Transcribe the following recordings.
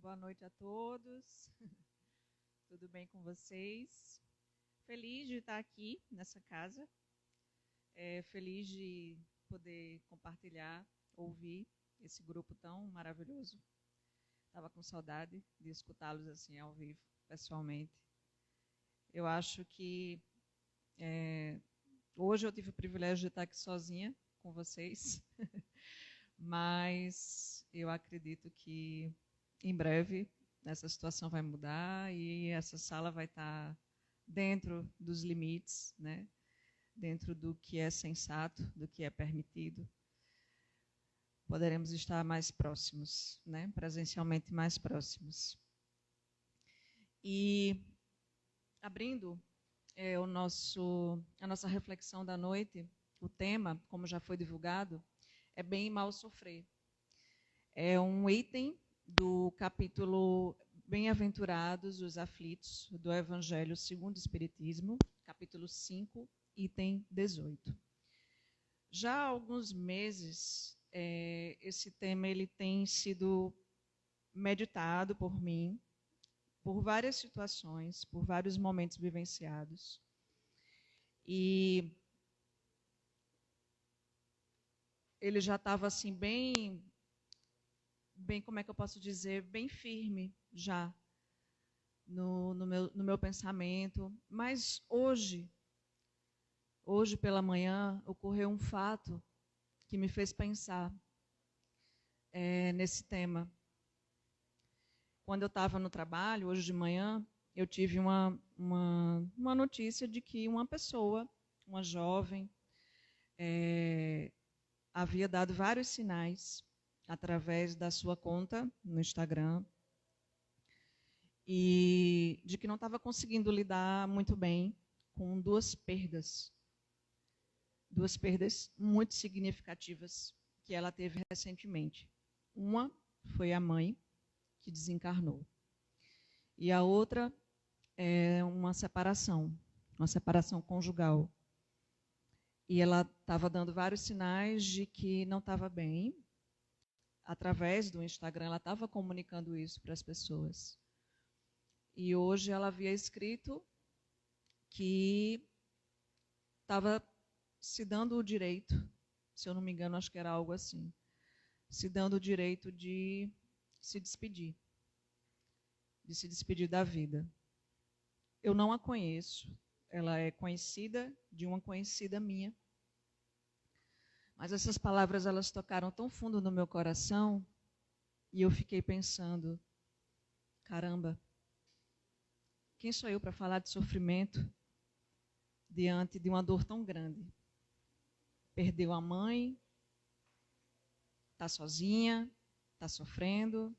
Boa noite a todos. Tudo bem com vocês? Feliz de estar aqui nessa casa. Feliz de poder compartilhar, ouvir esse grupo tão maravilhoso. Estava com saudade de escutá-los assim ao vivo, pessoalmente. Eu acho que hoje eu tive o privilégio de estar aqui sozinha com vocês, mas eu acredito que em breve essa situação vai mudar e essa sala vai estar dentro dos limites, né? Dentro do que é sensato, do que é permitido. Poderemos estar mais próximos, né? Presencialmente mais próximos. E abrindo a nossa reflexão da noite, o tema, como já foi divulgado, é bem e mal sofrer. É um item do capítulo Bem-aventurados os aflitos, do Evangelho segundo o Espiritismo, capítulo 5, item 18. Já há alguns meses, esse tema ele tem sido meditado por mim, por várias situações, por vários momentos vivenciados. E ele já estava assim bem, como é que eu posso dizer, bem firme já no meu pensamento. Mas hoje pela manhã, ocorreu um fato que me fez pensar nesse tema. Quando eu estava no trabalho, hoje de manhã, eu tive uma notícia de que uma pessoa, uma jovem, havia dado vários sinais através da sua conta no Instagram e de que não estava conseguindo lidar muito bem com duas perdas muito significativas que ela teve recentemente. Uma foi a mãe, que desencarnou. E a outra é uma separação conjugal. E ela estava dando vários sinais de que não estava bem. Através do Instagram, ela estava comunicando isso para as pessoas. E hoje ela havia escrito que estava se dando o direito, se eu não me engano, acho que era algo assim, se dando o direito de se despedir da vida. Eu não a conheço, ela é conhecida de uma conhecida minha, mas essas palavras elas tocaram tão fundo no meu coração e eu fiquei pensando, caramba, quem sou eu para falar de sofrimento diante de uma dor tão grande? Perdeu a mãe, está sozinha, está sofrendo.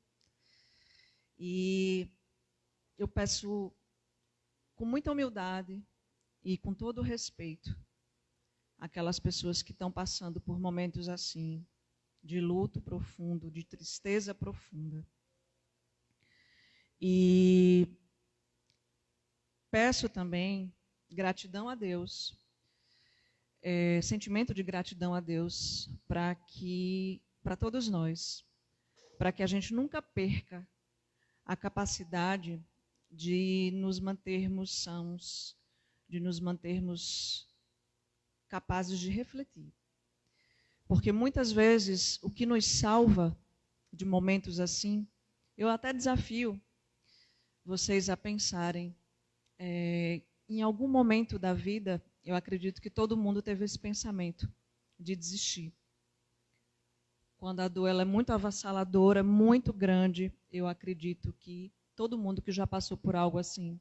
E eu peço com muita humildade e com todo o respeito aquelas pessoas que estão passando por momentos assim, de luto profundo, de tristeza profunda. E peço também gratidão a Deus, sentimento de gratidão a Deus para todos nós, para que a gente nunca perca a capacidade de nos mantermos sãos, de nos mantermos capazes de refletir. Porque muitas vezes o que nos salva de momentos assim, eu até desafio vocês a pensarem, em algum momento da vida, eu acredito que todo mundo teve esse pensamento de desistir. Quando a dor ela é muito avassaladora, muito grande, eu acredito que todo mundo que já passou por algo assim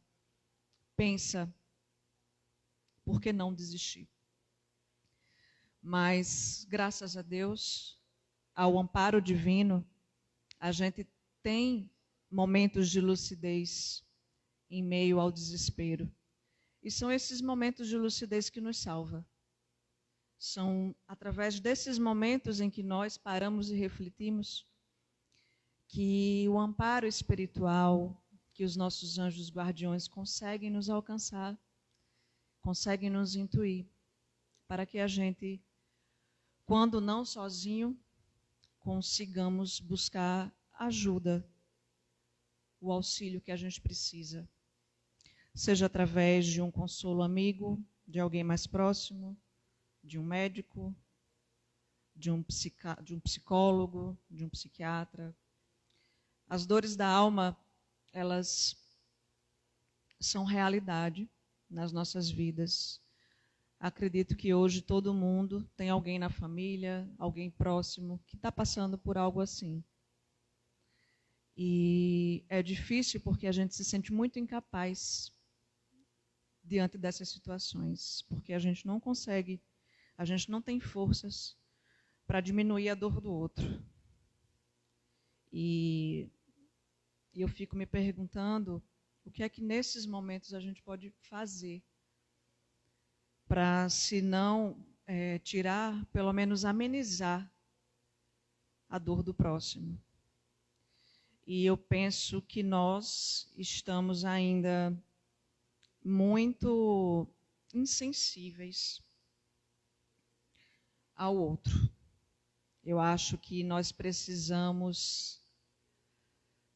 pensa, por que não desistir? Mas, graças a Deus, ao amparo divino, a gente tem momentos de lucidez em meio ao desespero. E são esses momentos de lucidez que nos salvam. São através desses momentos em que nós paramos e refletimos que o amparo espiritual, que os nossos anjos guardiões conseguem nos alcançar, conseguem nos intuir, para que a gente, quando não sozinho, consigamos buscar ajuda o auxílio que a gente precisa, seja através de um consolo amigo, de alguém mais próximo, de um médico, de um psicólogo, de um psiquiatra. As dores da alma, elas são realidade nas nossas vidas. Acredito que hoje todo mundo tem alguém na família, alguém próximo, que está passando por algo assim. E é difícil porque a gente se sente muito incapaz diante dessas situações, porque a gente não consegue, a gente não tem forças para diminuir a dor do outro. E eu fico me perguntando o que é que nesses momentos a gente pode fazer para, se não tirar, pelo menos amenizar a dor do próximo. E eu penso que nós estamos ainda muito insensíveis ao outro. Eu acho que nós precisamos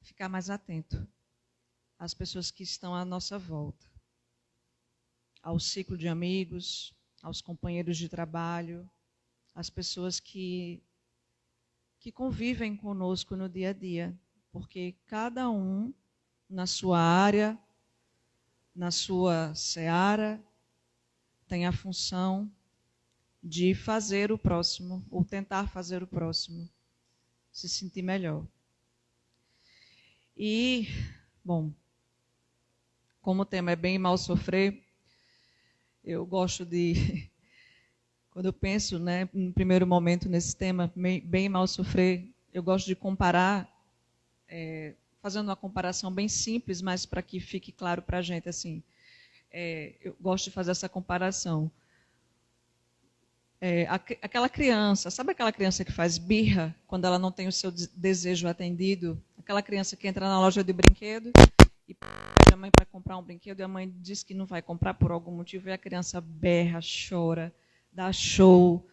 ficar mais atento às pessoas que estão à nossa volta, ao ciclo de amigos, aos companheiros de trabalho, às pessoas que convivem conosco no dia a dia, porque cada um, na sua área, na sua seara, tem a função de fazer o próximo, ou tentar fazer o próximo se sentir melhor. E, bom, como o tema é bem mal sofrer, eu gosto de, quando eu penso, no primeiro momento nesse tema, bem mal sofrer, eu gosto de comparar, fazendo uma comparação bem simples, mas para que fique claro para a gente, assim, eu gosto de fazer essa comparação. Aquela criança, sabe aquela criança que faz birra quando ela não tem o seu desejo atendido? Aquela criança que entra na loja de brinquedo e pede a mãe para comprar um brinquedo e a mãe diz que não vai comprar por algum motivo e a criança berra, chora, dá show.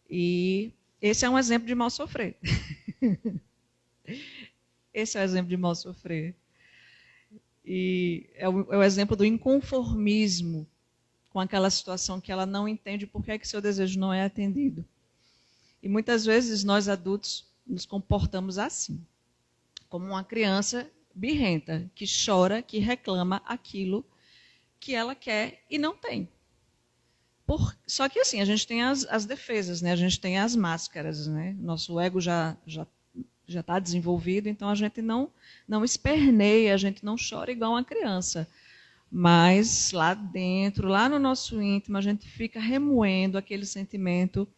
E esse é um exemplo de mal sofrer. Esse é o exemplo de mal sofrer. E é o exemplo do inconformismo com aquela situação que ela não entende por que seu desejo não é atendido. E muitas vezes nós adultos nos comportamos assim, como uma criança birrenta, que chora, que reclama aquilo que ela quer e não tem. Só que assim, a gente tem as defesas, a gente tem as máscaras, Nosso ego já está desenvolvido, então a gente não esperneia, a gente não chora igual uma criança. Mas lá dentro, lá no nosso íntimo, a gente fica remoendo aquele sentimento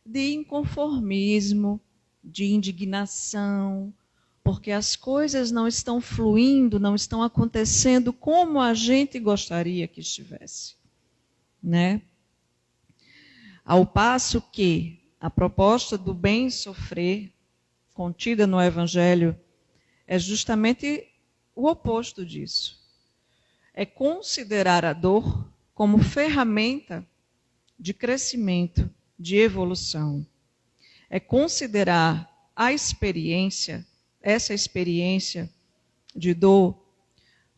de inconformismo, de indignação, porque as coisas não estão fluindo, não estão acontecendo como a gente gostaria que estivesse, Ao passo que a proposta do bem sofrer, contida no Evangelho, é justamente o oposto disso. É considerar a dor como ferramenta de crescimento, de evolução. É considerar a experiência, essa experiência de dor,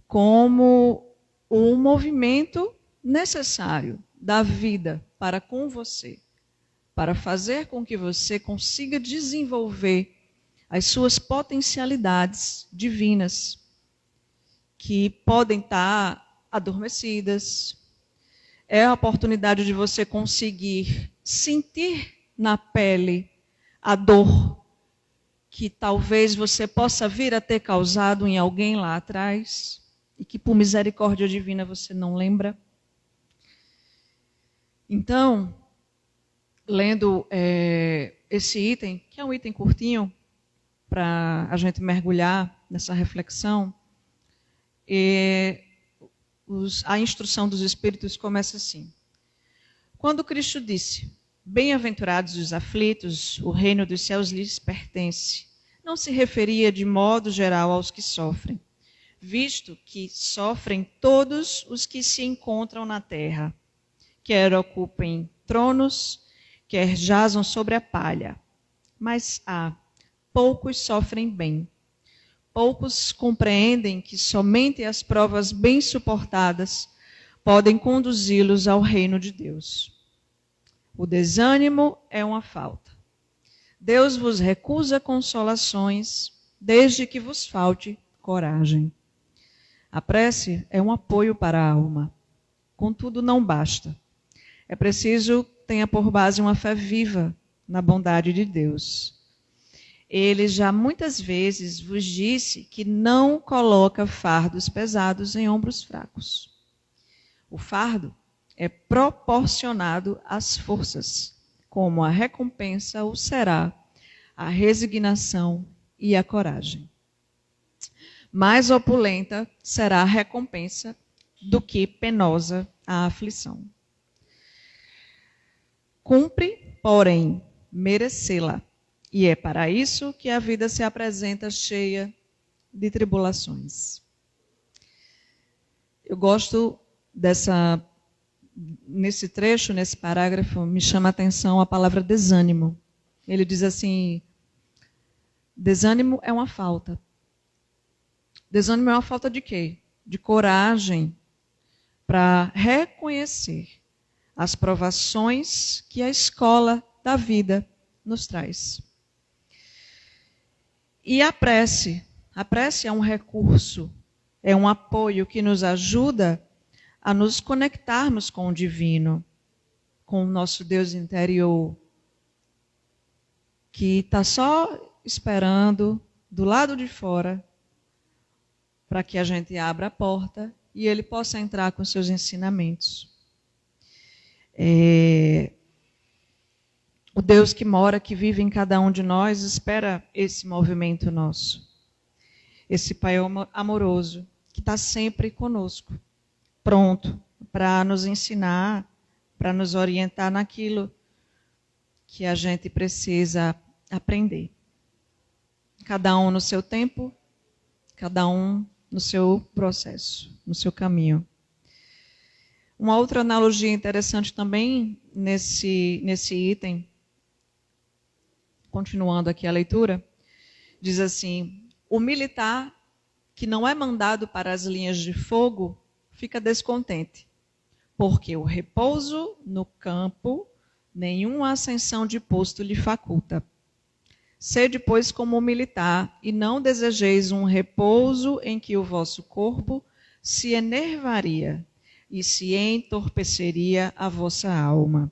como um movimento necessário da vida para com você, para fazer com que você consiga desenvolver as suas potencialidades divinas, que podem estar adormecidas. É a oportunidade de você conseguir sentir na pele a dor que talvez você possa vir a ter causado em alguém lá atrás e que, por misericórdia divina, você não lembra. Então, lendo esse item, que é um item curtinho, para a gente mergulhar nessa reflexão, a instrução dos Espíritos começa assim. Quando Cristo disse, bem-aventurados os aflitos, o reino dos céus lhes pertence, não se referia de modo geral aos que sofrem, visto que sofrem todos os que se encontram na terra, quer ocupem tronos, quer jazam sobre a palha. Mas poucos sofrem bem. poucos compreendem que somente as provas bem suportadas podem conduzi-los ao reino de Deus. O desânimo é uma falta. Deus vos recusa consolações, desde que vos falte coragem. A prece é um apoio para a alma. Contudo, não basta. É preciso que tenha por base uma fé viva na bondade de Deus. Ele já muitas vezes vos disse que não coloca fardos pesados em ombros fracos. O fardo é proporcionado às forças, como a recompensa o será a resignação e a coragem. Mais opulenta será a recompensa do que penosa a aflição. Cumpre, porém, merecê-la. E é para isso que a vida se apresenta cheia de tribulações. Eu gosto nesse trecho, nesse parágrafo, me chama a atenção a palavra desânimo. Ele diz assim, desânimo é uma falta. Desânimo é uma falta de quê? De coragem para reconhecer as provações que a escola da vida nos traz. E a prece é um recurso, é um apoio que nos ajuda a nos conectarmos com o divino, com o nosso Deus interior, que está só esperando do lado de fora para que a gente abra a porta e ele possa entrar com seus ensinamentos. O Deus que mora, que vive em cada um de nós, espera esse movimento nosso. Esse Pai amoroso, que está sempre conosco, pronto para nos ensinar, para nos orientar naquilo que a gente precisa aprender. Cada um no seu tempo, cada um no seu processo, no seu caminho. Uma outra analogia interessante também nesse item, continuando aqui a leitura, diz assim, o militar que não é mandado para as linhas de fogo fica descontente, porque o repouso no campo nenhuma ascensão de posto lhe faculta. Sede, pois, como militar, e não desejeis um repouso em que o vosso corpo se enervaria e se entorpeceria a vossa alma.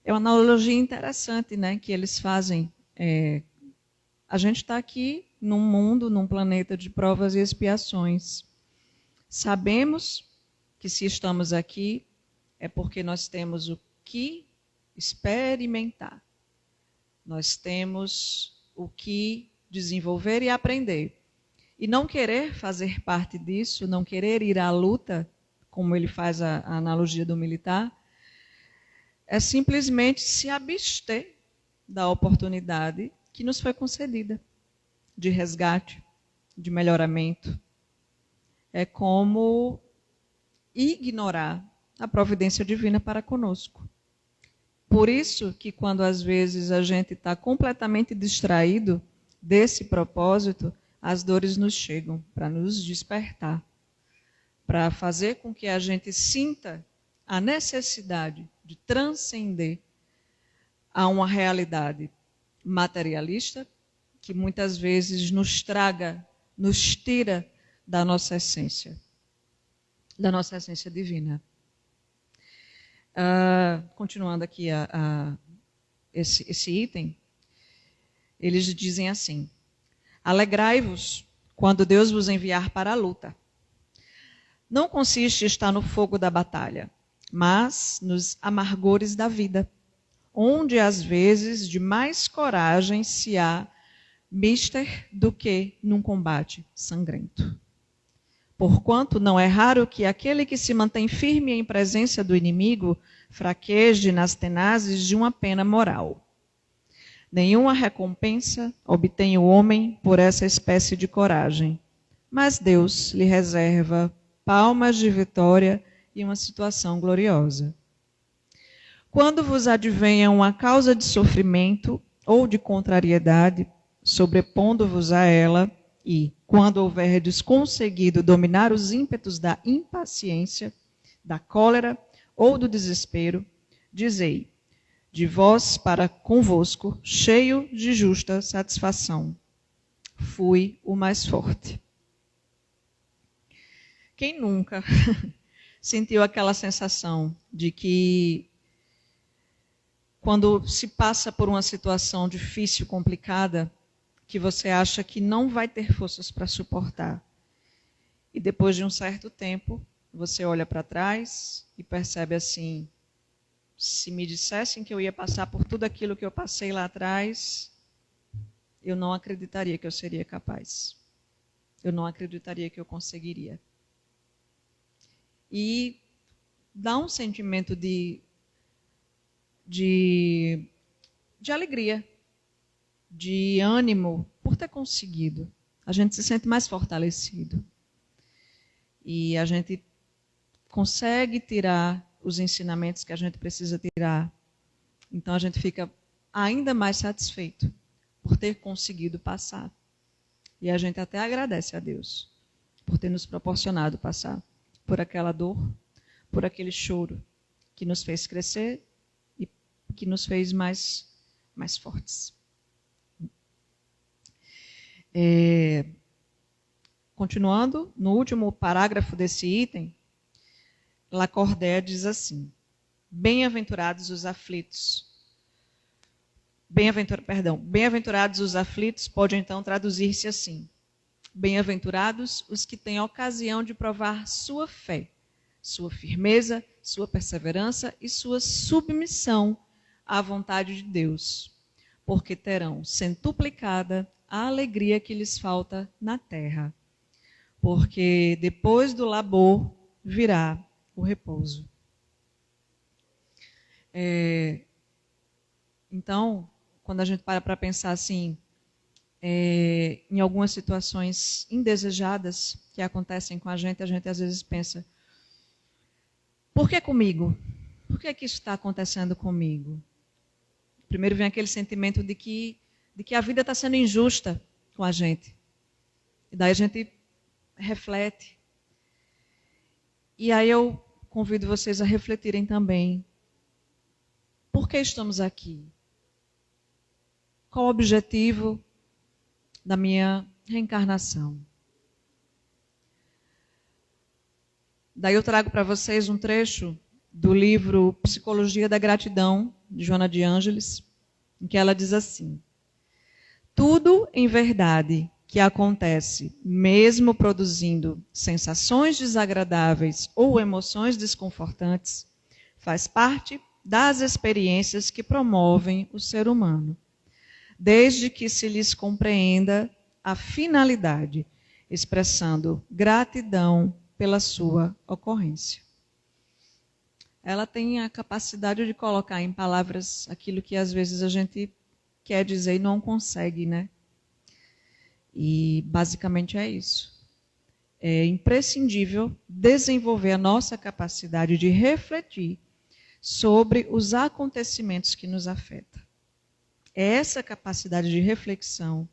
É uma analogia interessante, né, que eles fazem. A gente está aqui num mundo, num planeta de provas e expiações. Sabemos que se estamos aqui é porque nós temos o que experimentar. Nós temos o que desenvolver e aprender. E não querer fazer parte disso, não querer ir à luta, como ele faz a analogia do militar, é simplesmente se abster da oportunidade que nos foi concedida, de resgate, de melhoramento. É como ignorar a providência divina para conosco. Por isso que quando às vezes a gente está completamente distraído desse propósito, as dores nos chegam para nos despertar, para fazer com que a gente sinta a necessidade de transcender a uma realidade materialista que muitas vezes nos tira da nossa essência divina. Continuando aqui esse item, eles dizem assim, alegrai-vos quando Deus vos enviar para a luta. Não consiste em estar no fogo da batalha, mas nos amargores da vida, onde às vezes de mais coragem se há mister do que num combate sangrento. Porquanto não é raro que aquele que se mantém firme em presença do inimigo fraqueje nas tenazes de uma pena moral. Nenhuma recompensa obtém o homem por essa espécie de coragem, mas Deus lhe reserva palmas de vitória e uma situação gloriosa. Quando vos advenha uma causa de sofrimento ou de contrariedade, sobrepondo-vos a ela e, quando houverdes conseguido dominar os ímpetos da impaciência, da cólera ou do desespero, dizei: de vós para convosco, cheio de justa satisfação. Fui o mais forte. Quem nunca sentiu aquela sensação de que, quando se passa por uma situação difícil, complicada, que você acha que não vai ter forças para suportar, e depois de um certo tempo, você olha para trás e percebe assim: se me dissessem que eu ia passar por tudo aquilo que eu passei lá atrás, eu não acreditaria que eu seria capaz. Eu não acreditaria que eu conseguiria. E dá um sentimento de alegria, de ânimo por ter conseguido. A gente se sente mais fortalecido. E a gente consegue tirar os ensinamentos que a gente precisa tirar. Então a gente fica ainda mais satisfeito por ter conseguido passar. E a gente até agradece a Deus por ter nos proporcionado passar por aquela dor, por aquele choro que nos fez crescer e que nos fez mais fortes. Continuando, no último parágrafo desse item, Lacordaire diz assim: bem-aventurados os aflitos. Bem-aventurados os aflitos pode então traduzir-se assim: bem-aventurados os que têm ocasião de provar sua fé, sua firmeza, sua perseverança e sua submissão à vontade de Deus, porque terão centuplicada a alegria que lhes falta na terra, porque depois do labor virá o repouso. Então, quando a gente para pensar assim, em algumas situações indesejadas que acontecem com a gente às vezes pensa: por que comigo? Por que isso está acontecendo comigo? Primeiro vem aquele sentimento de que a vida está sendo injusta com a gente. E daí a gente reflete. E aí eu convido vocês a refletirem também: por que estamos aqui? Qual o objetivo da minha reencarnação? Daí eu trago para vocês um trecho do livro Psicologia da Gratidão, de Joana de Ângeles, em que ela diz assim: tudo em verdade que acontece, mesmo produzindo sensações desagradáveis ou emoções desconfortantes, faz parte das experiências que promovem o ser humano, desde que se lhes compreenda a finalidade, expressando gratidão pela sua ocorrência. Ela tem a capacidade de colocar em palavras aquilo que às vezes a gente quer dizer e não consegue, né? E basicamente é isso. É imprescindível desenvolver a nossa capacidade de refletir sobre os acontecimentos que nos afetam. É essa capacidade de reflexão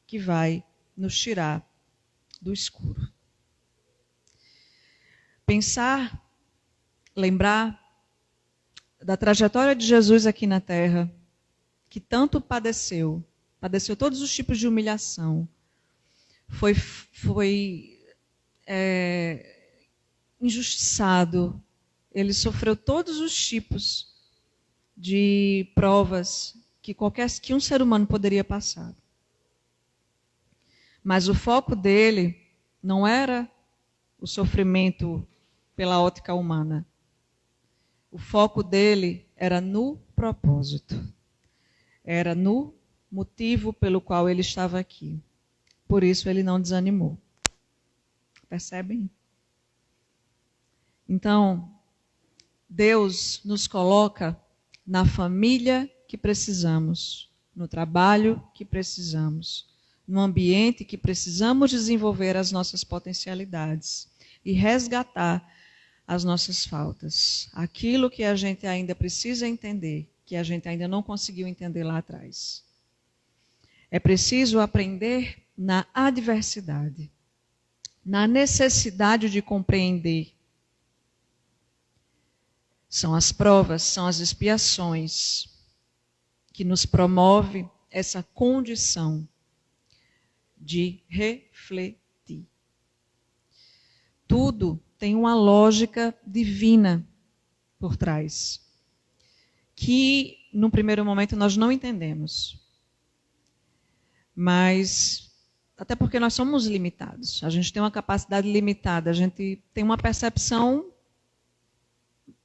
que vai nos tirar do escuro. Pensar, lembrar da trajetória de Jesus aqui na Terra, que tanto padeceu todos os tipos de humilhação, foi injustiçado, ele sofreu todos os tipos de provas que um ser humano poderia passar. Mas o foco dele não era o sofrimento pela ótica humana. O foco dele era no propósito. Era no motivo pelo qual ele estava aqui. Por isso ele não desanimou. Percebem? Então, Deus nos coloca na família que precisamos, no trabalho que precisamos, no ambiente que precisamos desenvolver as nossas potencialidades e resgatar as nossas faltas. Aquilo que a gente ainda precisa entender, que a gente ainda não conseguiu entender lá atrás. É preciso aprender na adversidade, na necessidade de compreender. São as provas, são as expiações que nos promove essa condição de refletir. Tudo tem uma lógica divina por trás, que no primeiro momento nós não entendemos. Mas, até porque nós somos limitados, a gente tem uma capacidade limitada, a gente tem uma percepção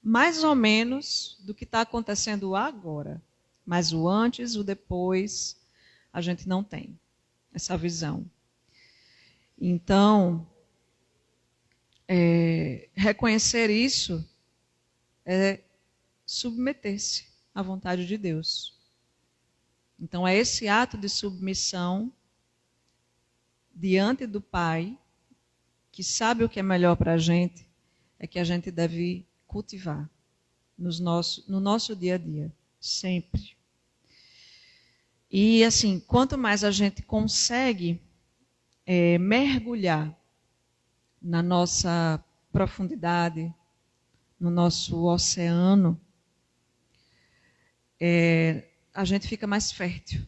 mais ou menos do que está acontecendo agora. Mas o antes, o depois, a gente não tem essa visão. Então, reconhecer isso é submeter-se à vontade de Deus. Então, é esse ato de submissão diante do Pai, que sabe o que é melhor para a gente, é que a gente deve cultivar no nosso dia a dia, sempre. E, assim, quanto mais a gente consegue mergulhar na nossa profundidade, no nosso oceano, a gente fica mais fértil.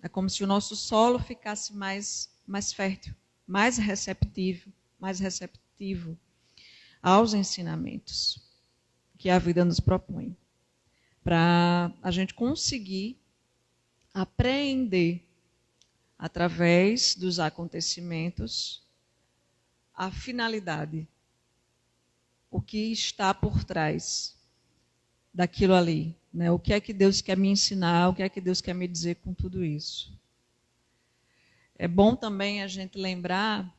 É como se o nosso solo ficasse mais fértil, mais receptivo aos ensinamentos que a vida nos propõe, para a gente conseguir apreender através dos acontecimentos a finalidade, o que está por trás daquilo ali, né? O que é que Deus quer me ensinar, o que é que Deus quer me dizer com tudo isso. É bom também a gente lembrar,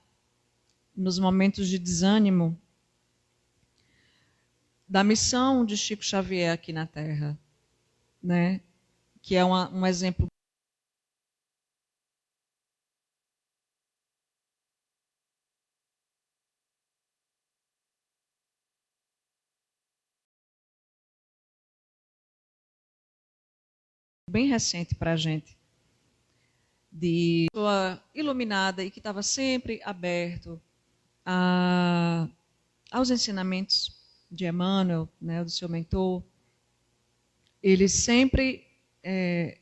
nos momentos de desânimo, da missão de Chico Xavier aqui na Terra, né? Que é um exemplo bem recente para a gente, de pessoa iluminada e que estava sempre aberto aos ensinamentos de Emmanuel, né, do seu mentor. Ele sempre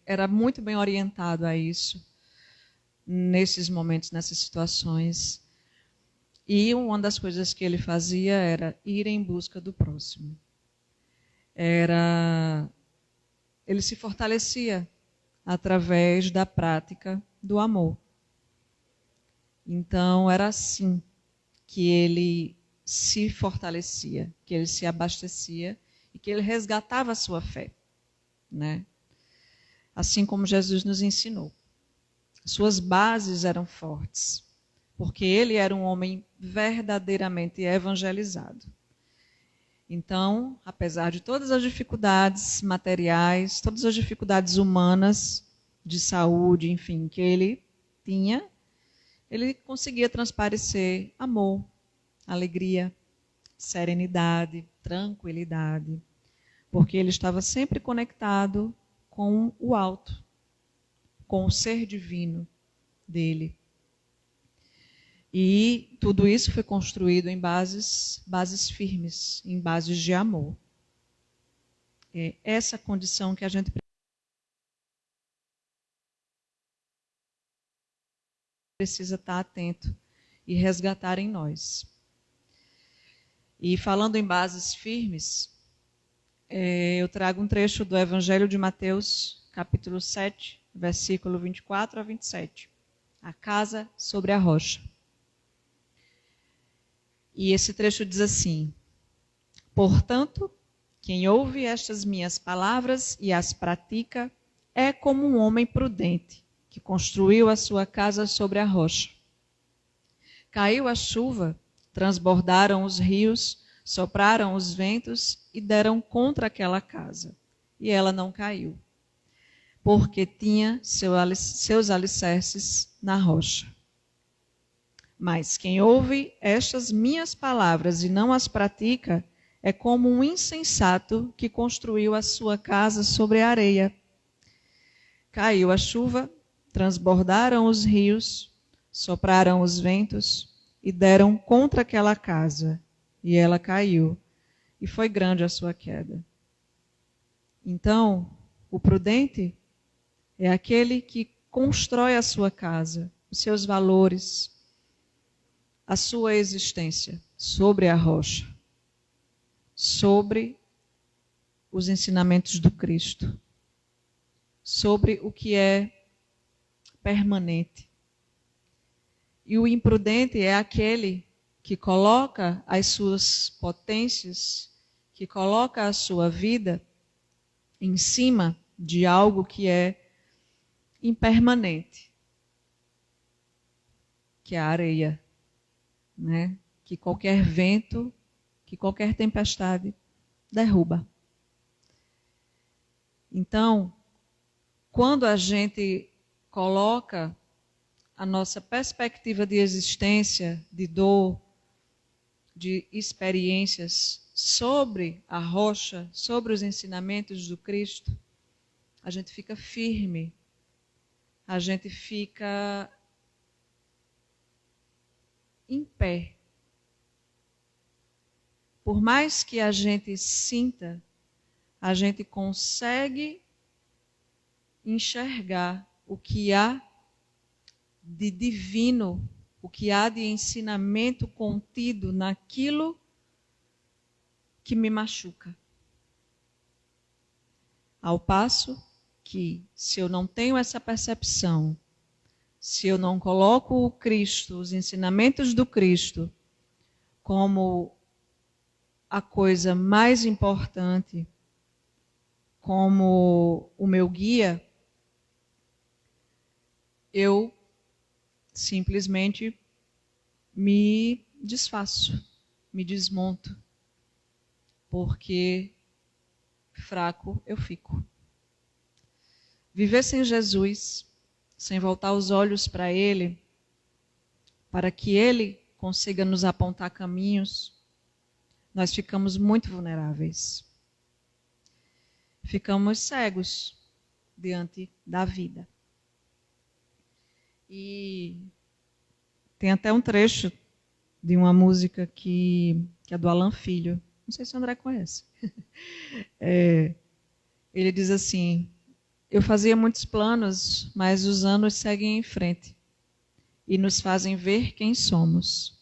era muito bem orientado a isso, nesses momentos, nessas situações. E uma das coisas que ele fazia era ir em busca do próximo. Ele se fortalecia através da prática do amor. Então, era assim que ele se fortalecia, que ele se abastecia e que ele resgatava a sua fé, né? Assim como Jesus nos ensinou. Suas bases eram fortes, porque ele era um homem verdadeiramente evangelizado. Então, apesar de todas as dificuldades materiais, todas as dificuldades humanas, de saúde, enfim, que ele tinha, ele conseguia transparecer amor, alegria, serenidade, tranquilidade, porque ele estava sempre conectado com o alto, com o ser divino dele. E tudo isso foi construído em bases firmes, em bases de amor. É essa condição que a gente precisa estar atento e resgatar em nós. E falando em bases firmes, eu trago um trecho do Evangelho de Mateus, capítulo 7, versículo 24 a 27. A casa sobre a rocha. E esse trecho diz assim: portanto, quem ouve estas minhas palavras e as pratica é como um homem prudente, que construiu a sua casa sobre a rocha. Caiu a chuva, transbordaram os rios, sopraram os ventos e deram contra aquela casa. E ela não caiu, porque tinha seus alicerces na rocha. Mas quem ouve estas minhas palavras e não as pratica é como um insensato que construiu a sua casa sobre a areia. Caiu a chuva, transbordaram os rios, sopraram os ventos e deram contra aquela casa, e ela caiu, e foi grande a sua queda. Então, o prudente é aquele que constrói a sua casa, os seus valores, a sua existência sobre a rocha, sobre os ensinamentos do Cristo, sobre o que é permanente. E o imprudente é aquele que coloca as suas potências, que coloca a sua vida em cima de algo que é impermanente, que é a areia, né? Que qualquer vento, que qualquer tempestade derruba. Então, quando a gente coloca a nossa perspectiva de existência, de dor, de experiências sobre a rocha, sobre os ensinamentos do Cristo, a gente fica firme, a gente fica em pé. Por mais que a gente sinta, a gente consegue enxergar o que há de divino, o que há de ensinamento contido naquilo que me machuca. Ao passo que, se eu não tenho essa percepção, se eu não coloco o Cristo, os ensinamentos do Cristo, como a coisa mais importante, como o meu guia, eu simplesmente me desfaço, me desmonto, porque fraco eu fico. Viver sem Jesus, sem voltar os olhos para Ele, para que Ele consiga nos apontar caminhos, nós ficamos muito vulneráveis. Ficamos cegos diante da vida. E tem até um trecho de uma música que é do Alan Filho. Não sei se o André conhece. Ele diz assim: eu fazia muitos planos, mas os anos seguem em frente e nos fazem ver quem somos.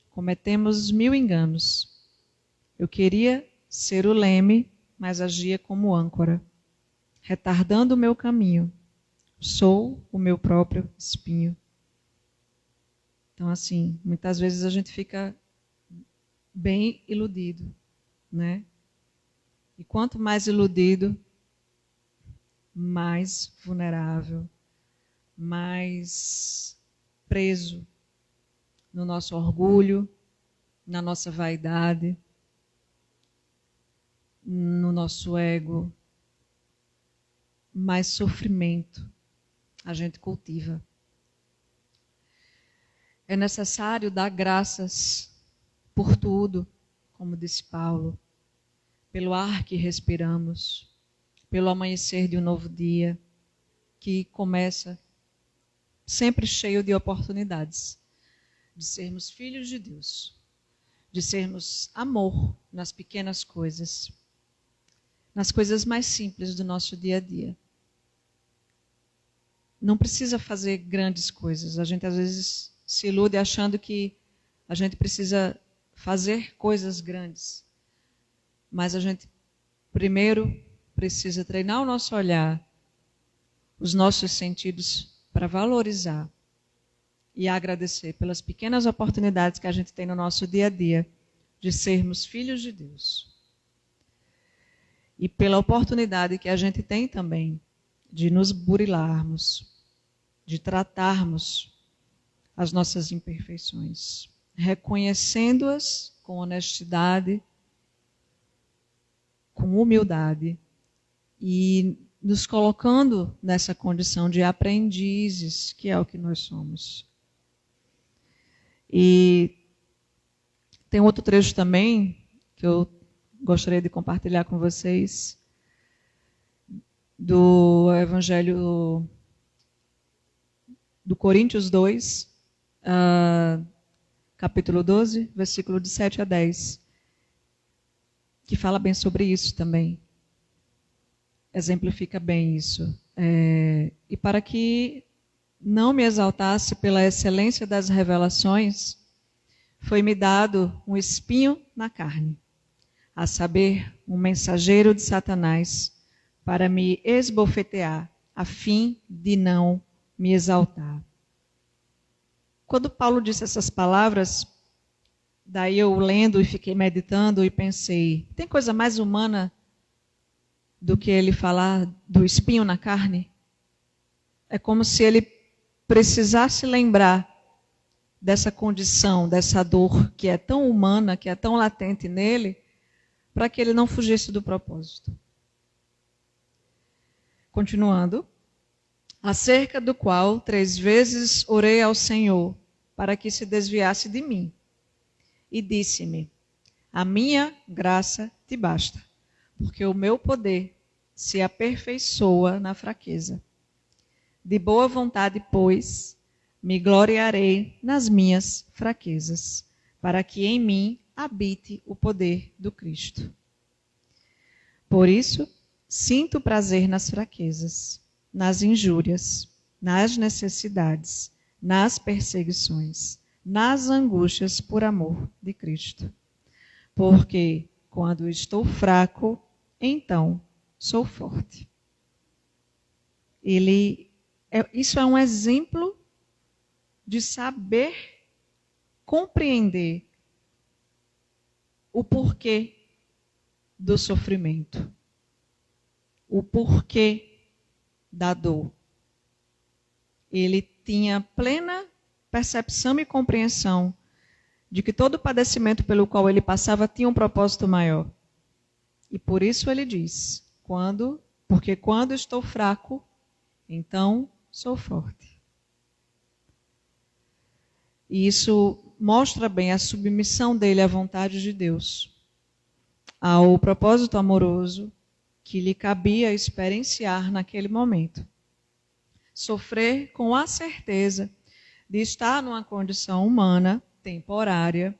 Cometemos 1000 enganos. Eu queria ser o leme, mas agia como âncora, retardando o meu caminho. Sou o meu próprio espinho. Então, assim, muitas vezes a gente fica bem iludido, né? E quanto mais iludido, mais vulnerável, mais preso no nosso orgulho, na nossa vaidade, no nosso ego, mais sofrimento a gente cultiva. É necessário dar graças por tudo, como disse Paulo, pelo ar que respiramos, pelo amanhecer de um novo dia, que começa sempre cheio de oportunidades, de sermos filhos de Deus, de sermos amor nas pequenas coisas, nas coisas mais simples do nosso dia a dia. Não precisa fazer grandes coisas. A gente às vezes se ilude achando que a gente precisa fazer coisas grandes. Mas a gente primeiro precisa treinar o nosso olhar, os nossos sentidos para valorizar e agradecer pelas pequenas oportunidades que a gente tem no nosso dia a dia de sermos filhos de Deus. E pela oportunidade que a gente tem também de nos burilarmos, de tratarmos as nossas imperfeições, reconhecendo-as com honestidade, com humildade e nos colocando nessa condição de aprendizes, que é o que nós somos. E tem outro trecho também que eu gostaria de compartilhar com vocês, do Evangelho do Coríntios 2, capítulo 12, versículo de 7 a 10, que fala bem sobre isso também. Exemplifica bem isso. E para que não me exaltasse pela excelência das revelações, foi-me dado um espinho na carne, a saber, um mensageiro de Satanás, para me esbofetear, a fim de não me exaltar. Quando Paulo disse essas palavras, daí eu lendo e fiquei meditando e pensei, tem coisa mais humana do que ele falar do espinho na carne? É como se ele precisasse lembrar dessa condição, dessa dor que é tão humana, que é tão latente nele, para que ele não fugisse do propósito. Continuando, acerca do qual 3 vezes orei ao Senhor, para que se desviasse de mim. E disse-me, a minha graça te basta, porque o meu poder se aperfeiçoa na fraqueza. De boa vontade, pois, me gloriarei nas minhas fraquezas, para que em mim habite o poder do Cristo. Por isso, sinto prazer nas fraquezas, nas injúrias, nas necessidades, nas perseguições, nas angústias por amor de Cristo. Porque quando estou fraco, então sou forte. Isso é um exemplo de saber compreender o porquê do sofrimento, o porquê da dor. Ele tinha plena percepção e compreensão de que todo padecimento pelo qual ele passava tinha um propósito maior. E por isso ele diz, porque quando estou fraco, então sou forte. E isso mostra bem a submissão dele à vontade de Deus, ao propósito amoroso que lhe cabia experienciar naquele momento. Sofrer com a certeza de estar numa condição humana, temporária,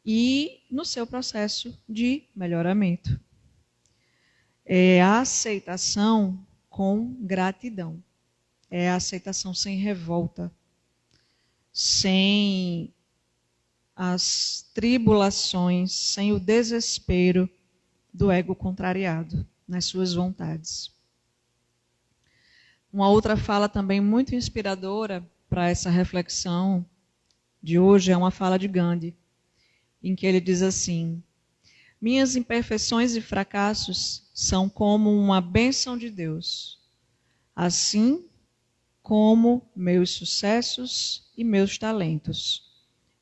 e no seu processo de melhoramento. É a aceitação com gratidão. É a aceitação sem revolta, sem as tribulações, sem o desespero do ego contrariado nas suas vontades. Uma outra fala também muito inspiradora para essa reflexão de hoje é uma fala de Gandhi, em que ele diz assim: minhas imperfeições e fracassos são como uma bênção de Deus, assim como meus sucessos e meus talentos,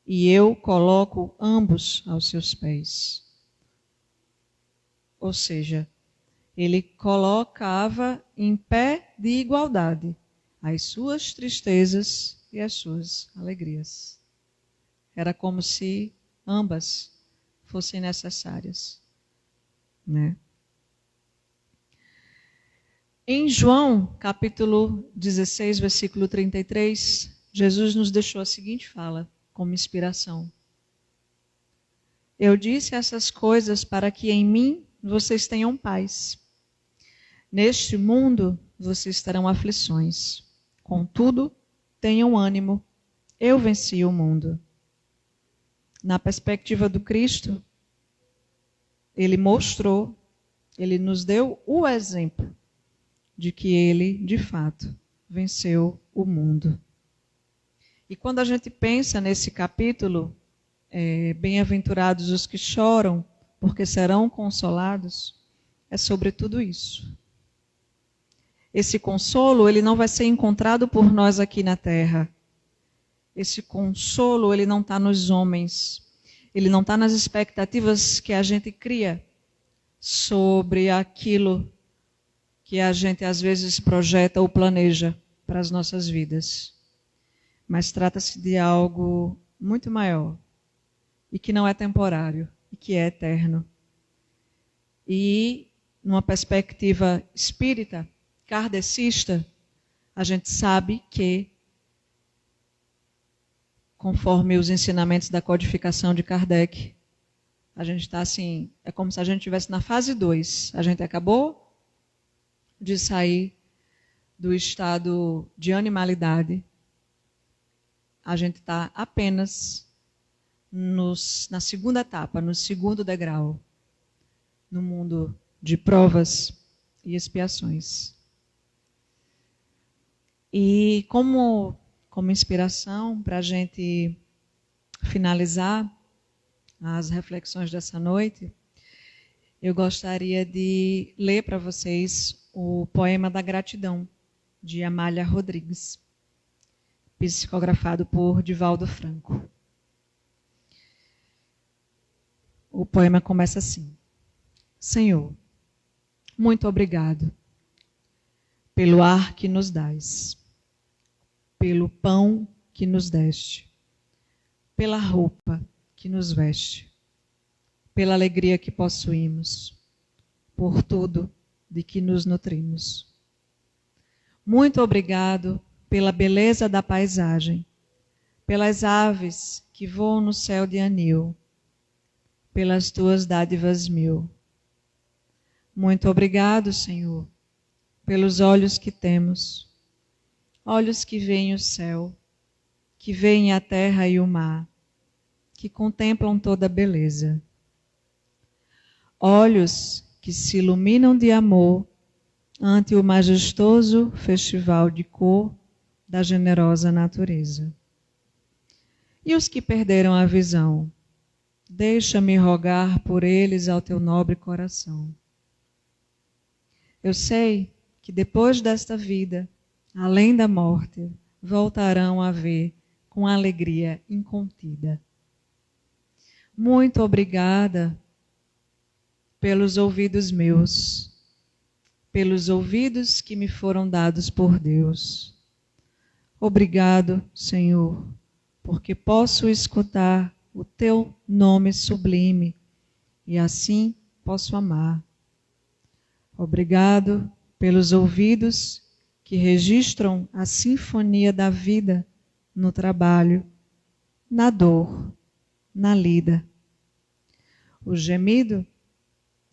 e eu coloco ambos aos seus pés. Ou seja, ele colocava em pé de igualdade as suas tristezas e as suas alegrias. Era como se ambas fossem necessárias, né? Em João, capítulo 16, versículo 33, Jesus nos deixou a seguinte fala como inspiração. Eu disse essas coisas para que em mim vocês tenham paz. Neste mundo vocês terão aflições. Contudo, tenham ânimo. Eu venci o mundo. Na perspectiva do Cristo, ele mostrou, ele nos deu o exemplo de que ele, de fato, venceu o mundo. E quando a gente pensa nesse capítulo, bem-aventurados os que choram, porque serão consolados, é sobre tudo isso. Esse consolo, ele não vai ser encontrado por nós aqui na terra. Esse consolo, ele não está nos homens. Ele não está nas expectativas que a gente cria sobre aquilo que a gente às vezes projeta ou planeja para as nossas vidas. Mas trata-se de algo muito maior e que não é temporário e que é eterno. E numa perspectiva espírita, kardecista, a gente sabe que conforme os ensinamentos da codificação de Kardec. A gente está assim, é como se a gente estivesse na fase 2. A gente acabou de sair do estado de animalidade. A gente está apenas na segunda etapa, no segundo degrau, no mundo de provas e expiações. E como inspiração para a gente finalizar as reflexões dessa noite, eu gostaria de ler para vocês o Poema da Gratidão, de Amália Rodrigues, psicografado por Divaldo Franco. O poema começa assim: Senhor, muito obrigado pelo ar que nos dás, pelo pão que nos deste, pela roupa que nos veste, pela alegria que possuímos, por tudo de que nos nutrimos. Muito obrigado pela beleza da paisagem, pelas aves que voam no céu de anil, pelas tuas dádivas mil. Muito obrigado, Senhor, pelos olhos que temos, olhos que veem o céu, que veem a terra e o mar, que contemplam toda a beleza. Olhos que se iluminam de amor ante o majestoso festival de cor da generosa natureza. E os que perderam a visão, deixa-me rogar por eles ao teu nobre coração. Eu sei que depois desta vida, além da morte, voltarão a ver com alegria incontida. Muito obrigada pelos ouvidos meus, pelos ouvidos que me foram dados por Deus. Obrigado, Senhor, porque posso escutar o teu nome sublime e assim posso amar. Obrigado pelos ouvidos que registram a sinfonia da vida no trabalho, na dor, na lida. O gemido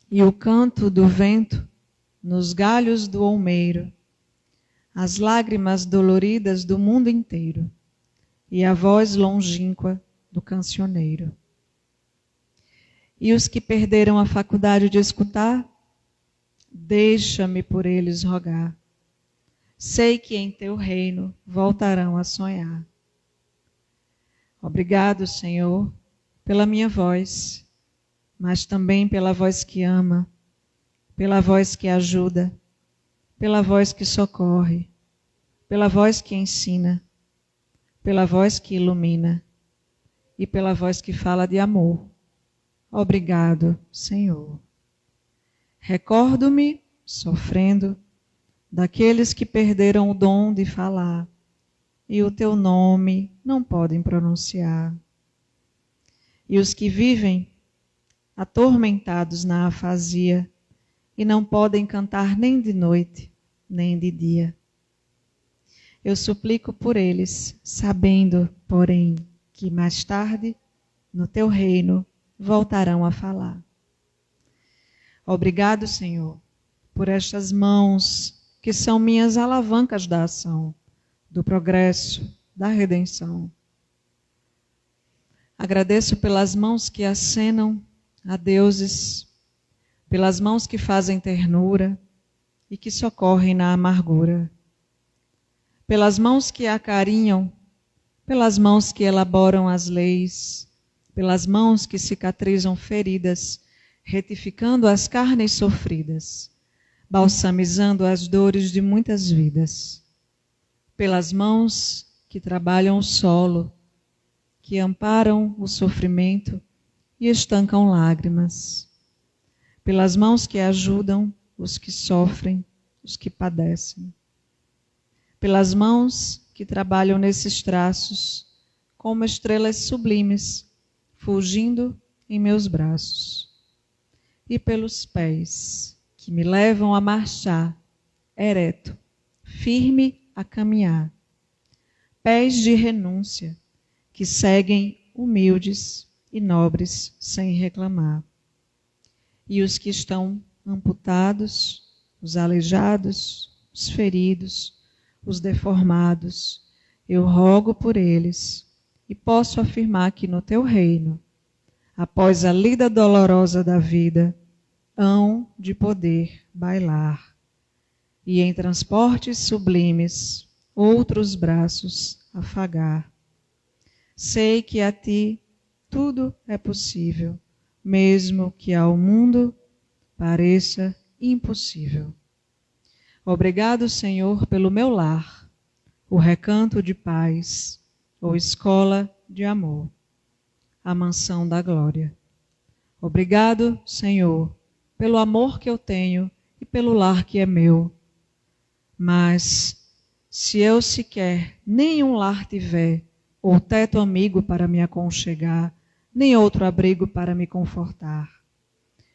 e o canto do vento nos galhos do olmeiro, as lágrimas doloridas do mundo inteiro e a voz longínqua do cancioneiro. E os que perderam a faculdade de escutar, deixa-me por eles rogar. Sei que em teu reino voltarão a sonhar. Obrigado, Senhor, pela minha voz, mas também pela voz que ama, pela voz que ajuda, pela voz que socorre, pela voz que ensina, pela voz que ilumina e pela voz que fala de amor. Obrigado, Senhor. Recordo-me, sofrendo, daqueles que perderam o dom de falar e o teu nome não podem pronunciar. E os que vivem atormentados na afasia e não podem cantar nem de noite, nem de dia. Eu suplico por eles, sabendo, porém, que mais tarde, no teu reino, voltarão a falar. Obrigado, Senhor, por estas mãos que são minhas alavancas da ação, do progresso, da redenção. Agradeço pelas mãos que acenam a deuses, pelas mãos que fazem ternura e que socorrem na amargura, pelas mãos que acarinham, pelas mãos que elaboram as leis, pelas mãos que cicatrizam feridas, retificando as carnes sofridas, balsamizando as dores de muitas vidas, pelas mãos que trabalham o solo, que amparam o sofrimento e estancam lágrimas, pelas mãos que ajudam os que sofrem, os que padecem, pelas mãos que trabalham nesses traços como estrelas sublimes, fulgindo em meus braços, e pelos pés que me levam a marchar, ereto, firme a caminhar, pés de renúncia, que seguem humildes e nobres sem reclamar. E os que estão amputados, os aleijados, os feridos, os deformados, eu rogo por eles e posso afirmar que no teu reino, após a lida dolorosa da vida, hão de poder bailar e em transportes sublimes outros braços afagar. Sei que a ti tudo é possível, mesmo que ao mundo pareça impossível. Obrigado, Senhor, pelo meu lar, o recanto de paz, ou escola de amor, a mansão da glória. Obrigado, Senhor, pelo amor que eu tenho e pelo lar que é meu. Mas, se eu sequer nenhum lar tiver, ou teto amigo para me aconchegar, nem outro abrigo para me confortar,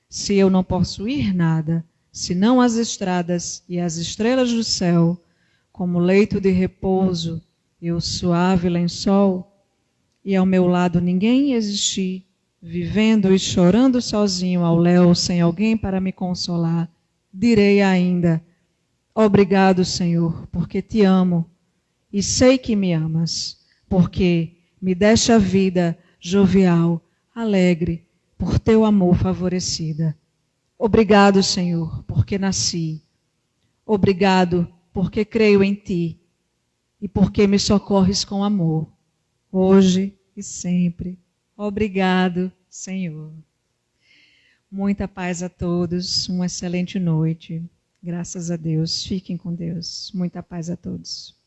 se eu não possuir nada, senão as estradas e as estrelas do céu, como leito de repouso e o suave lençol, e ao meu lado ninguém existir, vivendo e chorando sozinho ao léu, sem alguém para me consolar, direi ainda: obrigado, Senhor, porque te amo, e sei que me amas, porque me deste a vida jovial, alegre, por teu amor favorecida. Obrigado, Senhor, porque nasci. Obrigado, porque creio em ti e porque me socorres com amor, hoje e sempre. Obrigado, Senhor. Muita paz a todos, uma excelente noite. Graças a Deus. Fiquem com Deus. Muita paz a todos.